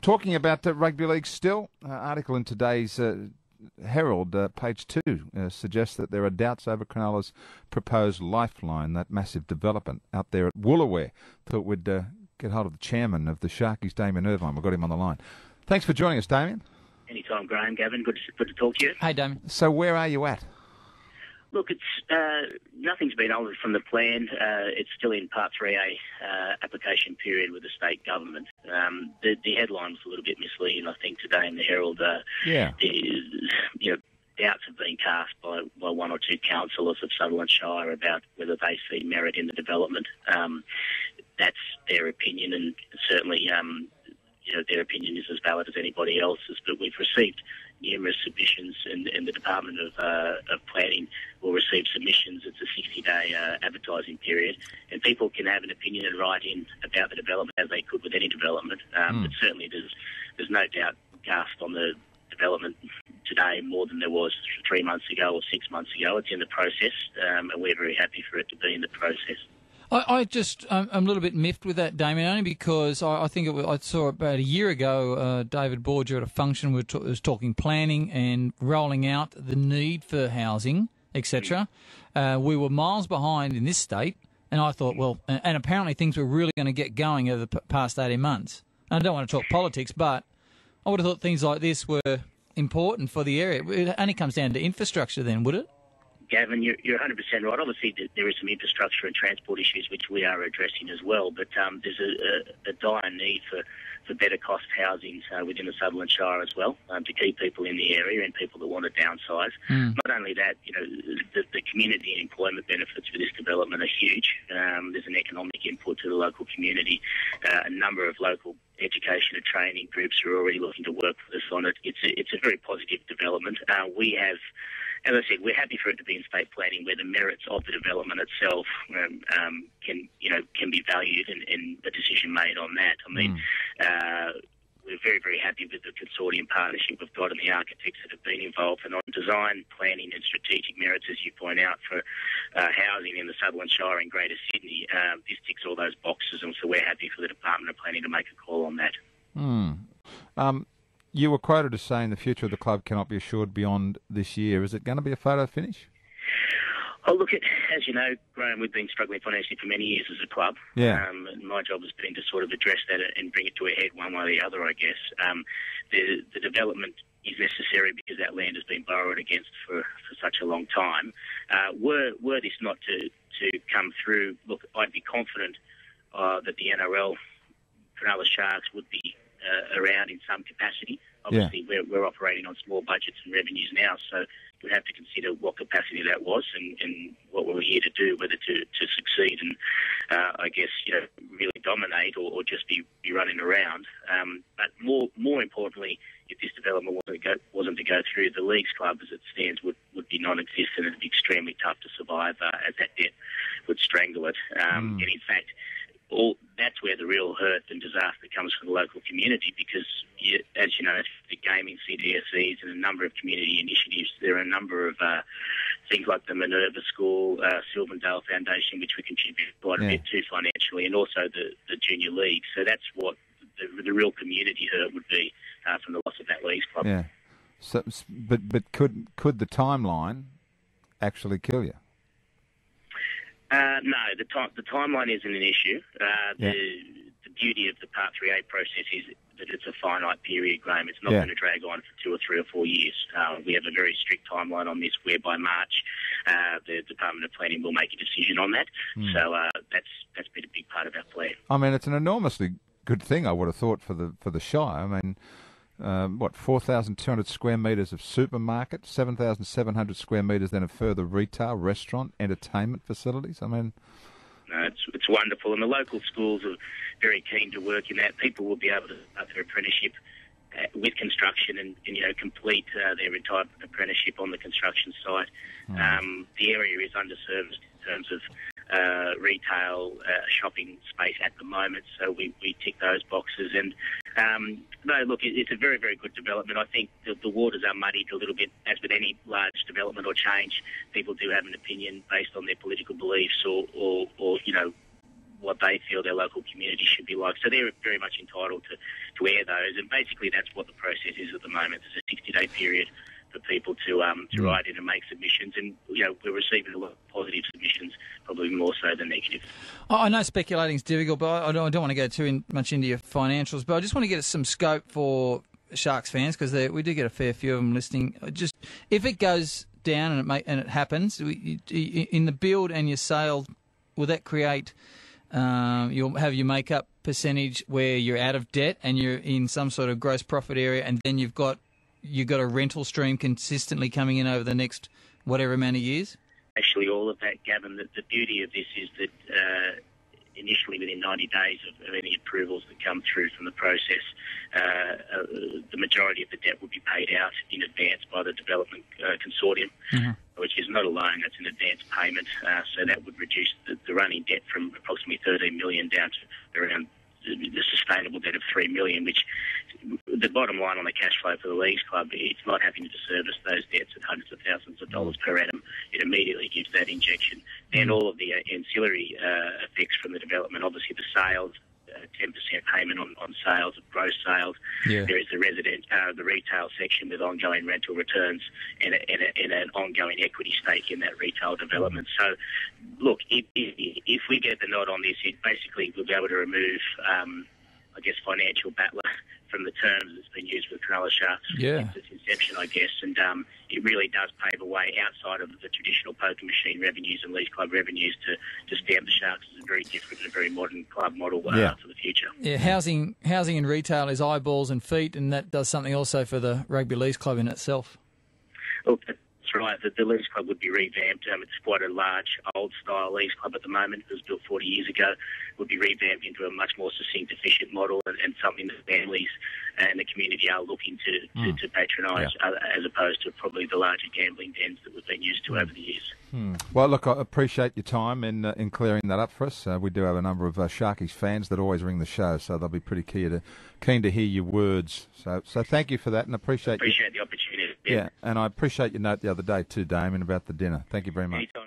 Talking about rugby league still, article in today's Herald, page 2, suggests that there are doubts over Cronulla's proposed lifeline, that massive development out there at Woolaware. Thought we'd get hold of the chairman of the Sharkies, Damian Irvine. We've got him on the line. Thanks for joining us, Damian. Anytime, Graham. Gavin, good to talk to you. Hey, Damian. So where are you at? Look, it's nothing's been altered from the plan. It's still in Part 3A application period with the state government. The headline was a little bit misleading, I think, today in the Herald. Doubts have been cast by one or two councillors of Sutherland Shire about whether they see merit in the development. That's their opinion, and certainly their opinion is as valid as anybody else's. But we've received numerous submissions, and the Department of Planning will receive submissions. It's a 60-day advertising period, and people can have an opinion and write in about the development as they could with any development. But certainly there's no doubt cast on the development today more than there was 3 months ago or 6 months ago. It's in the process, and we're very happy for it to be in the process. I'm a little bit miffed with that, Damien, only because I think I saw about a year ago David Borger at a function was talking planning and rolling out the need for housing, etc. We were miles behind in this state, and I thought, and apparently things were really going to get going over the past 18 months. And I don't want to talk politics, but I would have thought things like this were important for the area. It only comes down to infrastructure then, would it? Gavin, you're 100% right. Obviously, there is some infrastructure and transport issues which we are addressing as well, but there's a dire need for better cost housing within the Sutherland Shire as well, to keep people in the area and people that want to downsize. Not only that, the community and employment benefits for this development are huge. There's an economic input to the local community. A number of local education and training groups are already looking to work with us on it. It's a very positive development. We have, as I said, we're happy for it to be in state planning where the merits of the development itself can be valued and a decision made on that. I mean, we're very, very happy with the consortium partnership we've got and the architects that have been involved, and on design, planning and strategic merits, as you point out, for housing in the Sutherland Shire and Greater Sydney. This ticks all those boxes, and so we're happy for the Department of Planning to make a call on that. You were quoted as saying the future of the club cannot be assured beyond this year. Is it going to be a photo finish? Oh, look, as you know, Graham, we've been struggling financially for many years as a club. Yeah. And my job has been to sort of address that and bring it to a head one way or the other, I guess. The development is necessary because that land has been borrowed against for such a long time. Were this not to come through, look, I'd be confident that the NRL, Cronulla Sharks, would be around in some capacity. Obviously, we're operating on small budgets and revenues now, so we'd have to consider what capacity that was and what we were here to do, whether to succeed and, I guess, really dominate or just be running around. But more importantly, if this development wasn't to go through, the Leagues Club as it stands would be non-existent, and it'd be extremely tough to survive as that debt would strangle it. And in fact, that's where the real hurt and disaster comes from the local community, because, as you know, the gaming CDSEs and a number of community initiatives, there are a number of things like the Minerva School, Sylvandale Foundation, which we contribute quite a bit to financially, and also the Junior League. So that's what the real community hurt would be from the loss of that Leagues Club. Yeah. So, but could the timeline actually kill you? No, the timeline isn't an issue. The beauty of the Part 3A process is that it's a finite period, Graham. It's not going to drag on for 2 or 3 or 4 years. We have a very strict timeline on this, where by March the Department of Planning will make a decision on that. So that's been a big part of our plan. I mean, it's an enormously good thing, I would have thought, for the Shire. I mean, 4,200 square metres of supermarket, 7,700 square metres then of further retail, restaurant, entertainment facilities. I mean, no, it's wonderful, and the local schools are very keen to work in that. People will be able to start their apprenticeship with construction and complete their entire apprenticeship on the construction site. The area is underserviced in terms of retail, shopping space at the moment, so we tick those boxes. And no, look, it's a very, very good development. I think the waters are muddied a little bit, as with any large development or change. People do have an opinion based on their political beliefs or what they feel their local community should be like. So they're very much entitled to air those, and basically that's what the process is at the moment. There's a 60-day period for people to write in and make submissions, and we're receiving a lot of positive submissions, probably more so than negative. I know speculating is difficult, but I don't want to go too much into your financials, but I just want to get some scope for Sharks fans, because we do get a fair few of them listening. Just if it goes down and it happens in the build and your sale, will that create you'll have your make-up percentage where you're out of debt and you're in some sort of gross profit area, and then you've got a rental stream consistently coming in over the next whatever amount of years? Actually, all of that, Gavin, the beauty of this is that initially within 90 days of any approvals that come through from the process, the majority of the debt will be paid out in advance by the development consortium, which is not a loan, that's an advance payment. So that would reduce the running debt from approximately 13 million down to around the sustainable debt of 3 million, which the bottom line on the cash flow for the Leagues Club, it's not having to service those debts at hundreds of thousands of dollars per annum. It immediately gives that injection. And all of the ancillary effects from the development, obviously the sales, 10% payment on sales, of gross sales. Yeah. There is the the retail section with ongoing rental returns and an ongoing equity stake in that retail development. So, look, if we get the nod on this, it basically we'll be able to remove, financial battler from the terms that's been used with Cronulla Sharks since its inception, I guess. And it really does pave a way outside of the traditional poker machine revenues and Leagues Club revenues to stamp the Sharks as a very different and a very modern club model for the future. Yeah, housing and retail is eyeballs and feet, and that does something also for the Rugby Leagues Club in itself. Look, that's right. The Leagues Club would be revamped. It's quite a large, old-style Leagues Club at the moment. It was built 40 years ago. Would be revamped into a much more succinct, efficient model and something that families and the community are looking to patronise, as opposed to probably the larger gambling dens that we've been used to over the years. Well, look, I appreciate your time in clearing that up for us. We do have a number of Sharkies fans that always ring the show, so they'll be pretty keen to hear your words. So thank you for that, and appreciate the opportunity. Yeah, and I appreciate your note the other day too, Damien, about the dinner. Thank you very much. Anytime.